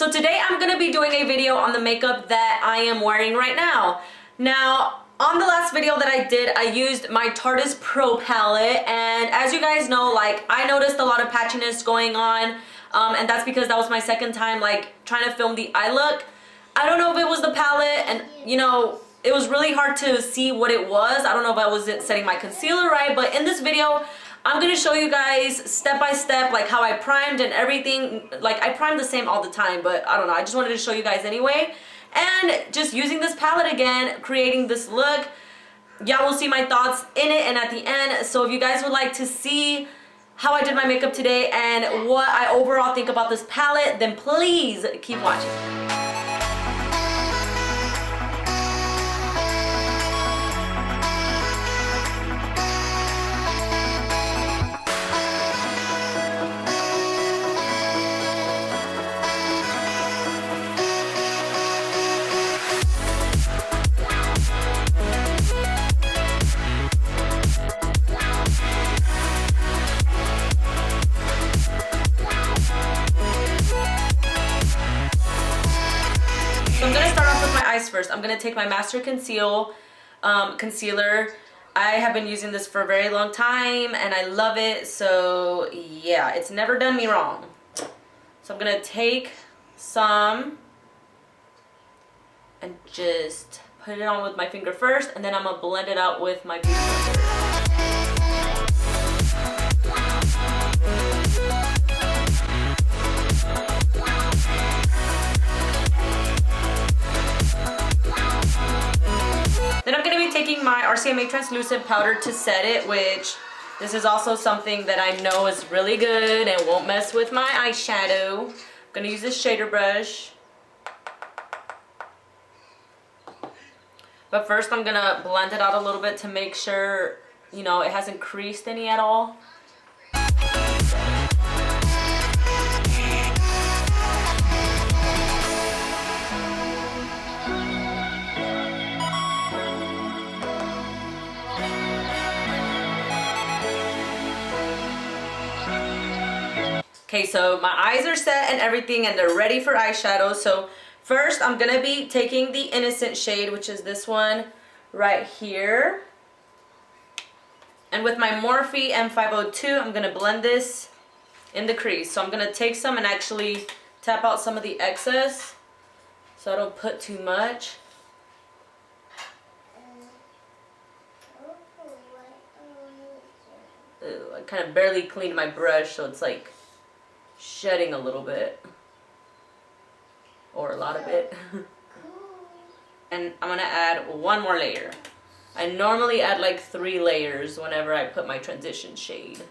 So today I'm going to be doing a video on the makeup that I am wearing right now. Now, on the last video that I did, I used my Tartest Pro palette, and as you guys know, like, I noticed a lot of patchiness going on, and that's because that was my second time like trying to film the eye look. I don't know if it was the palette, and you know, it was really hard to see what it was. I don't know if I wasn't setting my concealer right, but in this video I'm gonna show you guys step by step like how I primed and everything. Like, I prime the same all the time, but I don't know, I just wanted to show you guys anyway. And just using this palette again, creating this look. Y'all will see my thoughts in it and at the end. So if you guys would like to see how I did my makeup today and what I overall think about this palette, then please keep watching. First, I'm going to take my Master Conceal concealer. I have been using this for a very long time and I love it, so yeah, it's never done me wrong. So I'm going to take some and just put it on with my finger first, and then I'm going to blend it out with my beauty blender. Then I'm going to be taking my RCMA translucent powder to set it, which this is also something that I know is really good and won't mess with my eyeshadow. I'm going to use this shader brush. But first I'm going to blend it out a little bit to make sure, you know, it hasn't creased any at all. Okay, so my eyes are set and everything, and they're ready for eyeshadow. So first I'm gonna be taking the Innocent shade, which is this one right here. And with my Morphe M502, I'm gonna blend this in the crease. So I'm gonna take some and actually tap out some of the excess so I don't put too much. Ooh, I kind of barely cleaned my brush, so it's like shedding a little bit, or a lot of it. And I'm gonna add one more layer. I normally add like 3 layers whenever I put my transition shade.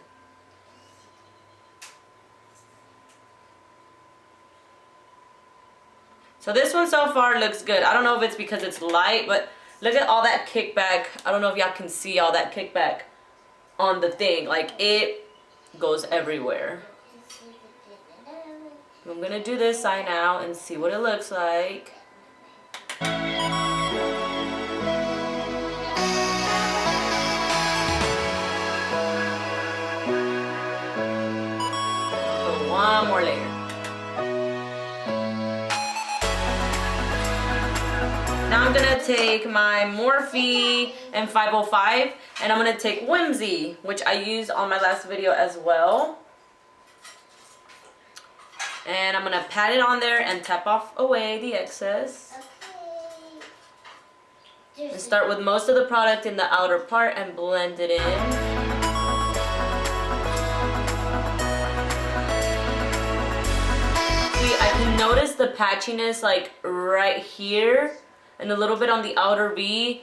So this one so far looks good. I don't know if it's because it's light, but look at all that kickback. I don't know if y'all can see all that kickback on the thing. Like, it goes everywhere. I'm going to do this eye now and see what it looks like. So one more layer. Now I'm going to take my Morphe M505 and I'm going to take Whimsy, which I used on my last video as well. And I'm going to pat it on there and tap off away the excess. Okay. And start with most of the product in the outer part and blend it in. See, I can notice the patchiness like right here and a little bit on the outer V.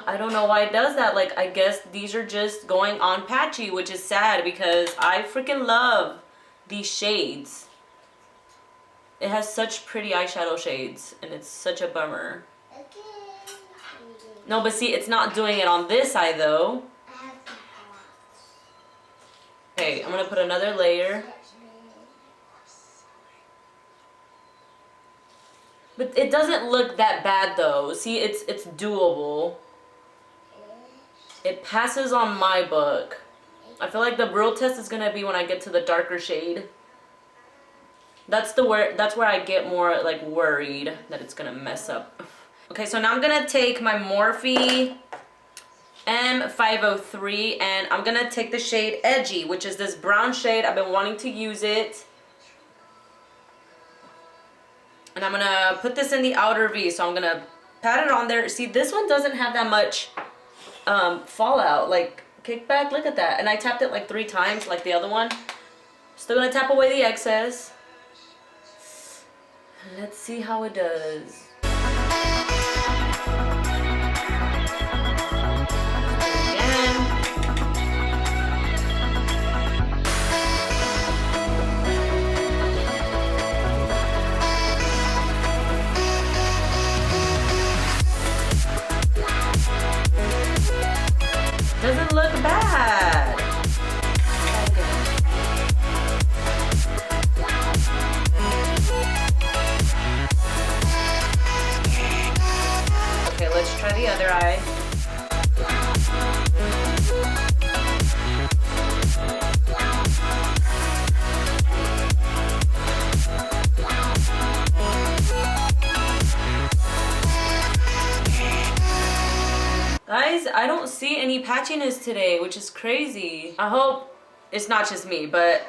I don't know why it does that. Like, I guess these are just going on patchy, which is sad because I freaking love these shades. It has such pretty eyeshadow shades, and it's such a bummer. No, but see, it's not doing it on this eye, though. Okay, I'm going to put another layer. But it doesn't look that bad, though. See, it's doable. It passes on my book. I feel like the real test is going to be when I get to the darker shade. That's where I get more like worried that it's gonna mess up. Okay, so now I'm gonna take my Morphe M503 and I'm gonna take the shade Edgy, which is this brown shade. I've been wanting to use it. And I'm gonna put this in the outer V, so I'm gonna pat it on there. See, this one doesn't have that much fallout, like kickback, look at that. And I tapped it like 3 times like the other one. Still gonna tap away the excess. Let's see how it does. Doesn't look bad. Okay, let's try the other eye. Guys, I don't see any patchiness today, which is crazy. I hope it's not just me, but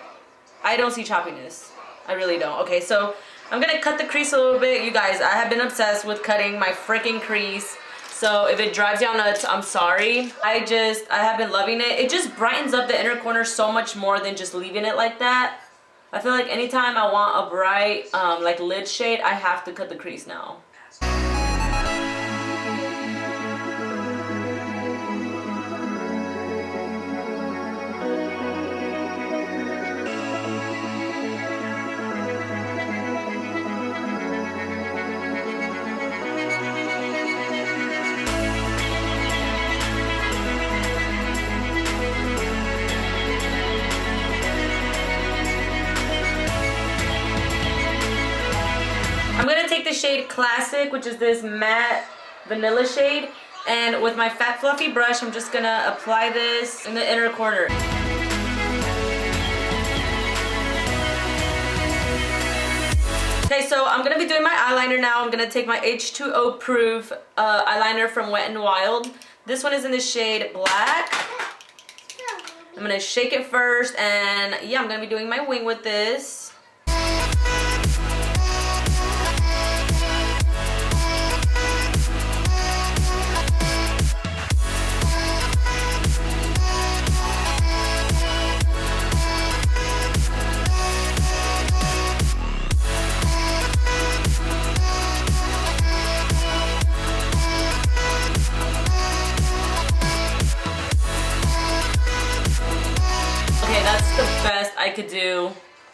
I don't see choppiness. I really don't. Okay, so I'm gonna cut the crease a little bit. You guys, I have been obsessed with cutting my freaking crease. So if it drives y'all nuts, I'm sorry. I have been loving it. It just brightens up the inner corner so much more than just leaving it like that. I feel like anytime I want a bright like lid shade, I have to cut the crease now. I'm gonna take the shade Classic, which is this matte vanilla shade, and with my fat fluffy brush, I'm just gonna apply this in the inner corner. Okay, so I'm gonna be doing my eyeliner now. I'm gonna take my H2O Proof eyeliner from Wet n Wild. This one is in the shade Black. I'm gonna shake it first, and yeah, I'm gonna be doing my wing with this. That's the best I could do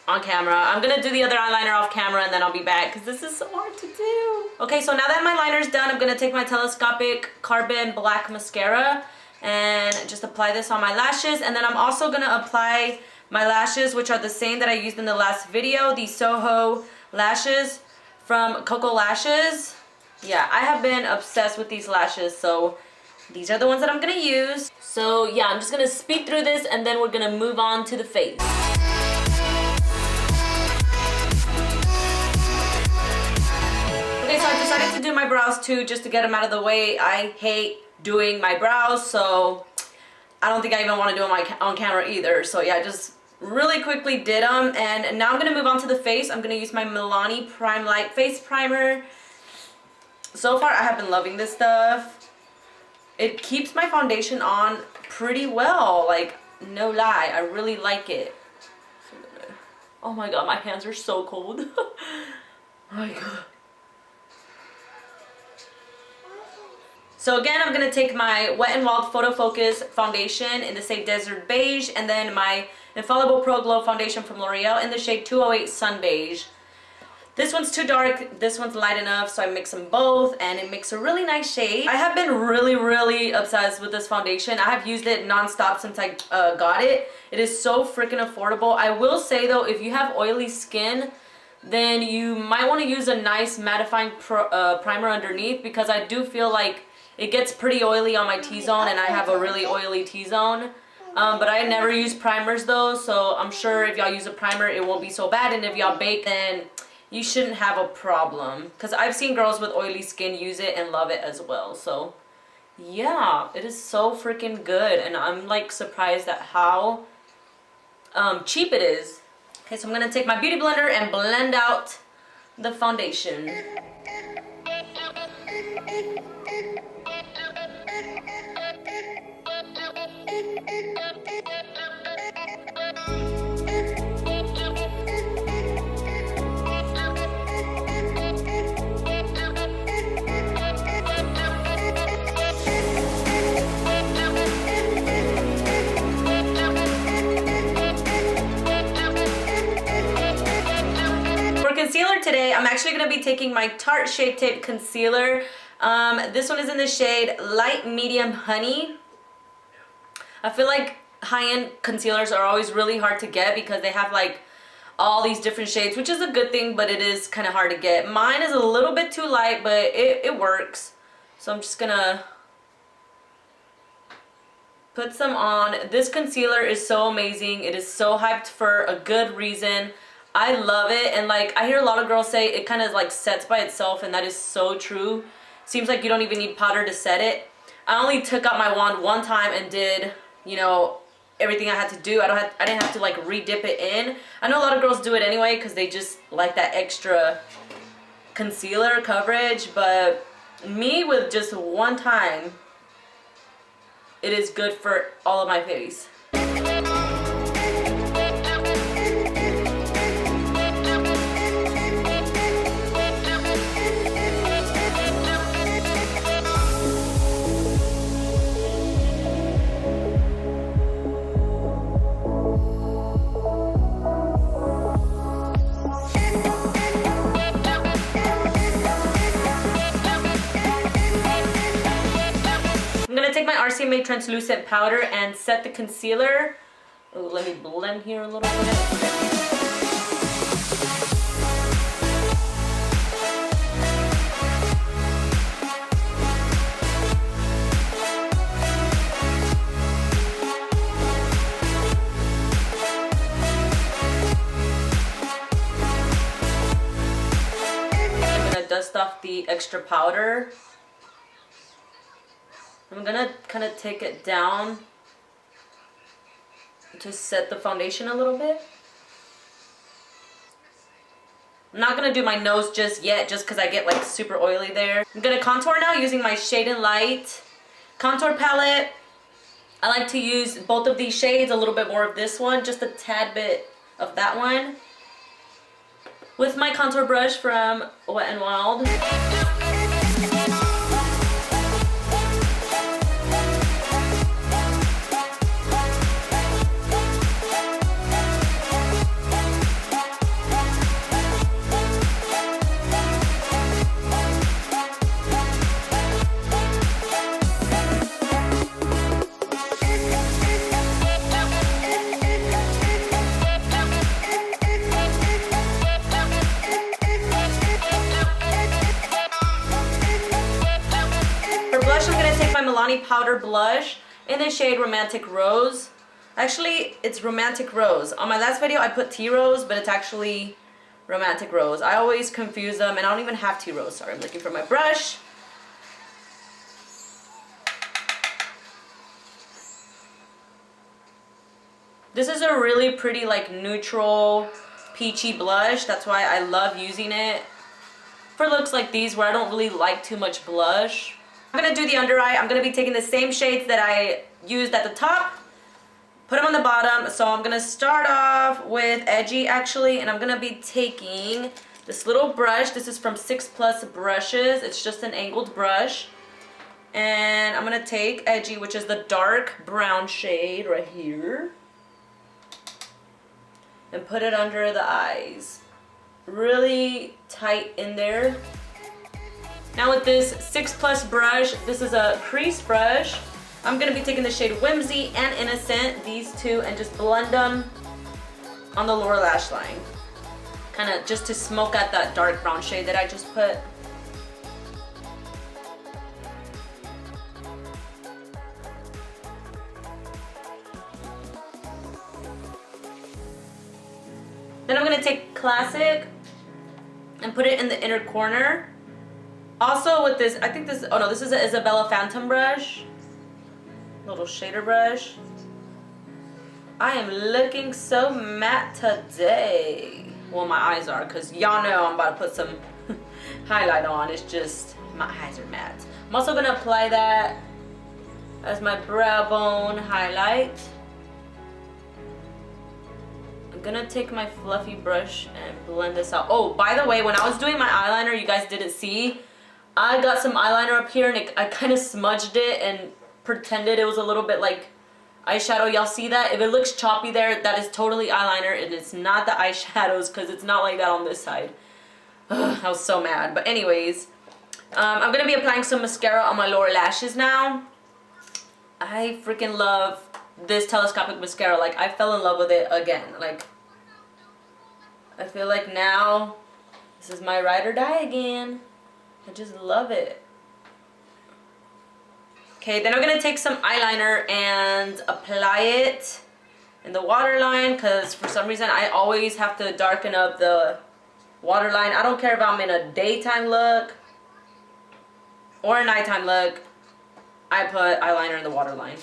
on camera. I'm gonna do the other eyeliner off camera and then I'll be back because this is so hard to do. Okay, so now that my liner's done, I'm gonna take my telescopic carbon black mascara and just apply this on my lashes. And then I'm also gonna apply my lashes, which are the same that I used in the last video, the Soho lashes from Koko Lashes. Yeah, I have been obsessed with these lashes, so these are the ones that I'm gonna use. So yeah, I'm just gonna speed through this and then we're gonna move on to the face. Okay, so I decided to do my brows too, just to get them out of the way. I hate doing my brows, so I don't think I even want to do them on camera either. So yeah, I just really quickly did them. And now I'm gonna move on to the face. I'm gonna use my Milani Prime Light Face Primer. So far, I have been loving this stuff. It keeps my foundation on pretty well, like no lie, I really like it. Oh my god, my hands are so cold. Oh my god. So again, I'm gonna take my Wet n Wild Photo Focus foundation in the shade Desert Beige, and then my Infallible Pro Glow foundation from Loreal in the shade 208 Sun Beige. This one's too dark, this one's light enough, so I mix them both and it makes a really nice shade. I have been really obsessed with this foundation. I have used it non-stop since I got it. It is so freaking affordable. I will say though, if you have oily skin, then you might want to use a nice mattifying primer underneath, because I do feel like it gets pretty oily on my T-zone and I have a really oily T-zone. But I never use primers though, so I'm sure if y'all use a primer it won't be so bad, and if y'all bake then you shouldn't have a problem, because I've seen girls with oily skin use it and love it as well. So yeah, it is so freaking good, and I'm like surprised at how cheap it is. Okay, so I'm gonna take my beauty blender and blend out the foundation. Concealer today, I'm actually going to be taking my Tarte Shape Tape Concealer. This one is in the shade Light Medium Honey. I feel like high-end concealers are always really hard to get because they have like all these different shades, which is a good thing, but it is kind of hard to get. Mine is a little bit too light, but it works. So I'm just gonna put some on. This concealer is so amazing. It is so hyped for a good reason. I love it, and like I hear a lot of girls say it kind of like sets by itself, and that is so true. Seems like you don't even need powder to set it. I only took out my wand one time and did, you know, everything I had to do. I didn't have to like re-dip it in. I know a lot of girls do it anyway because they just like that extra concealer coverage, but me, with just one time, it is good for all of my face. Take my RCMA translucent powder and set the concealer. Ooh, let me blend here a little bit. I'm gonna dust off the extra powder. I'm gonna kind of take it down to set the foundation a little bit. I'm not gonna do my nose just yet, just because I get like super oily there. I'm gonna contour now using my Shade and Light contour palette. I like to use both of these shades, a little bit more of this one, just a tad bit of that one, with my contour brush from Wet n Wild. Milani powder blush in the shade Romantic Rose. Actually, it's Romantic Rose. On my last video I put Tea Rose, but it's actually Romantic Rose. I always confuse them, and I don't even have Tea Rose. Sorry, I'm looking for my brush. This is a really pretty like neutral peachy blush. That's why I love using it for looks like these where I don't really like too much blush. I'm going to do the under eye. I'm going to be taking the same shades that I used at the top, put them on the bottom. So I'm going to start off with Edgy actually, and I'm going to be taking this little brush. This is from 6 Plus Brushes. It's just an angled brush. And I'm going to take Edgy, which is the dark brown shade right here, and put it under the eyes. Really tight in there. Now with this 6 Plus brush, this is a crease brush. I'm going to be taking the shade Whimsy and Innocent, these two, and just blend them on the lower lash line. Kind of just to smoke out that dark brown shade that I just put. Then I'm gonna take Classic and put it in the inner corner. Also with this, I think this, oh no, this is an Isabella Phantom brush. Little shader brush. I am looking so matte today. Well, my eyes are, because y'all know I'm about to put some highlight on. It's just, my eyes are matte. I'm also gonna apply that as my brow bone highlight. I'm gonna take my fluffy brush and blend this out. Oh, by the way, when I was doing my eyeliner, you guys didn't see, I got some eyeliner up here and I kind of smudged it and pretended it was a little bit like eyeshadow. Y'all see that? If it looks choppy there, that is totally eyeliner and it's not the eyeshadows, because it's not like that on this side. Ugh, I was so mad. But anyways, I'm gonna be applying some mascara on my lower lashes now. I freaking love this telescopic mascara. Like, I fell in love with it again. Like, I feel like now this is my ride or die again. I just love it. Okay, then I'm gonna take some eyeliner and apply it in the waterline, because for some reason I always have to darken up the waterline. I don't care if I'm in a daytime look or a nighttime look, I put eyeliner in the waterline.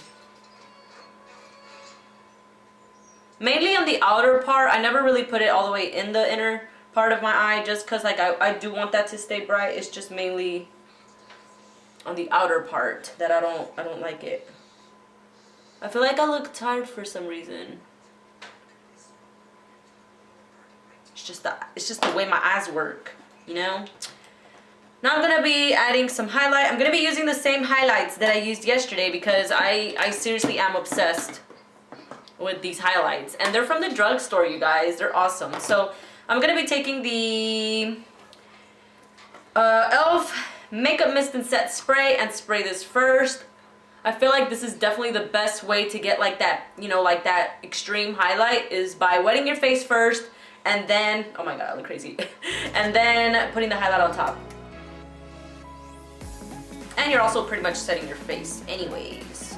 Mainly on the outer part. I never really put it all the way in the inner part of my eye, just because like I do want that to stay bright. It's just mainly on the outer part that I don't like it. I feel like I look tired for some reason. It's just the way my eyes work, you know? Now I'm gonna be adding some highlight. I'm gonna be using the same highlights that I used yesterday, because I seriously am obsessed with these highlights, and they're from the drugstore, you guys. They're awesome. So I'm gonna be taking the e.l.f. Makeup Mist and Set Spray and spray this first. I feel like this is definitely the best way to get like that, you know, like that extreme highlight, is by wetting your face first and then, oh my god, I look crazy, and then putting the highlight on top. And you're also pretty much setting your face anyways.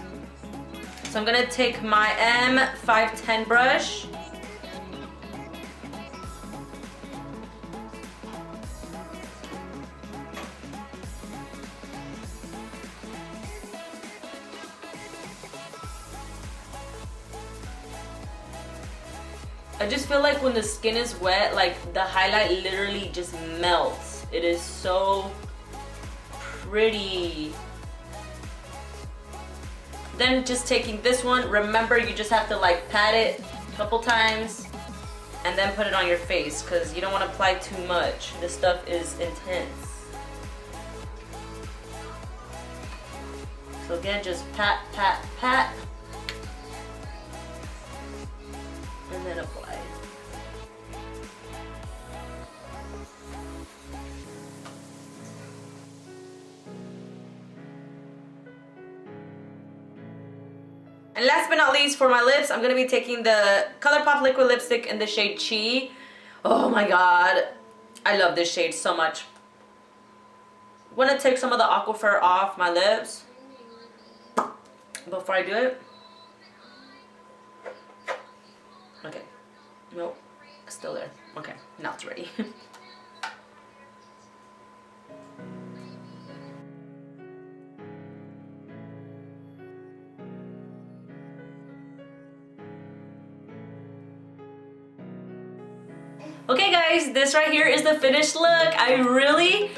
So I'm gonna take my M503 brush. I just feel like when the skin is wet, like the highlight literally just melts. It is so pretty. Then just taking this one, remember you just have to like pat it a couple times and then put it on your face, because you don't want to apply too much. This stuff is intense. So again, just pat, pat, pat, and then apply. And last but not least, for my lips, I'm gonna be taking the ColourPop liquid lipstick in the shade Chi. Oh my god, I love this shade so much. I'm gonna take some of the aquifer off my lips before I do it. Okay, nope, still there. Okay, now it's ready. Okay guys, this right here is the finished look. I really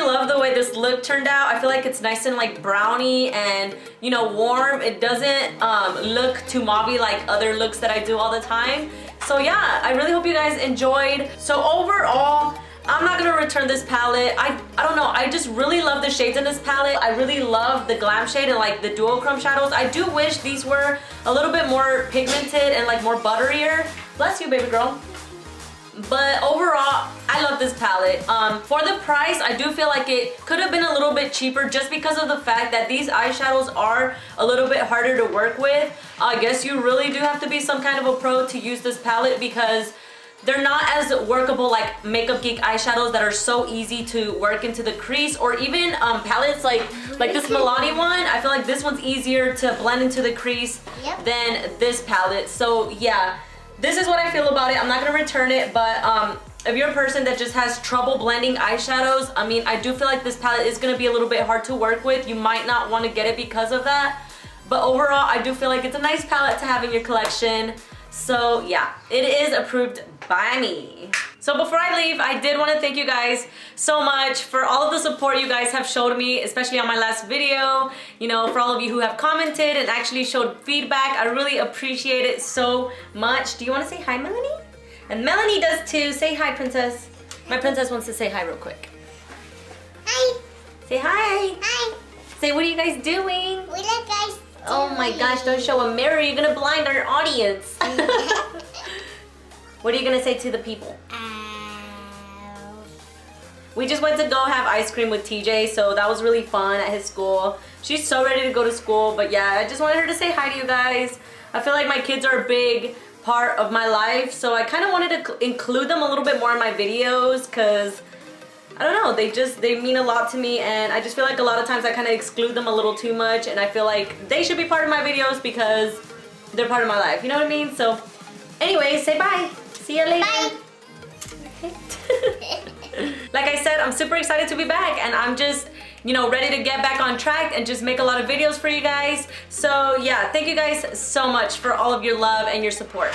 love the way this look turned out. I feel like it's nice and like browny and, you know, warm. It doesn't look too mauvey like other looks that I do all the time. So yeah, I really hope you guys enjoyed. So overall, I'm not gonna return this palette. I don't know, I just really love the shades in this palette. I really love the glam shade and like the duochrome shadows. I do wish these were a little bit more pigmented and like more butterier. Bless you, baby girl. But overall, I love this palette. For the price, I do feel like it could have been a little bit cheaper, just because of the fact that these eyeshadows are a little bit harder to work with. I guess you really do have to be some kind of a pro to use this palette, because they're not as workable like Makeup Geek eyeshadows that are so easy to work into the crease, or even palettes like this Milani one. I feel like this one's easier to blend into the crease than this palette. So yeah. this is what I feel about it. I'm not gonna return it, but if you're a person that just has trouble blending eyeshadows, I mean, I do feel like this palette is gonna be a little bit hard to work with. You might not want to get it because of that. But overall, I do feel like it's a nice palette to have in your collection. So yeah, it is approved by me. So before I leave, I did want to thank you guys so much for all of the support you guys have showed me, especially on my last video. You know, for all of you who have commented and actually showed feedback, I really appreciate it so much. Do you want to say hi, Melanie? And Melanie does too. Say hi, princess. My princess wants to say hi real quick. Hi. Say hi. Hi. Say, what are you guys doing? What are you guys doing? Oh my gosh, don't show a mirror. You're gonna blind our audience. What are you gonna say to the people? We just went to go have ice cream with TJ, so that was really fun at his school. She's so ready to go to school, but yeah, I just wanted her to say hi to you guys. I feel like my kids are a big part of my life, so I kind of wanted to include them a little bit more in my videos, because I don't know, they mean a lot to me, and I just feel like a lot of times I kind of exclude them a little too much, and I feel like they should be part of my videos because they're part of my life, you know what I mean? So anyway, say bye. See you later. Bye. Like I said, I'm super excited to be back, and I'm just, you know, ready to get back on track and just make a lot of videos for you guys. So yeah, thank you guys so much for all of your love and your support.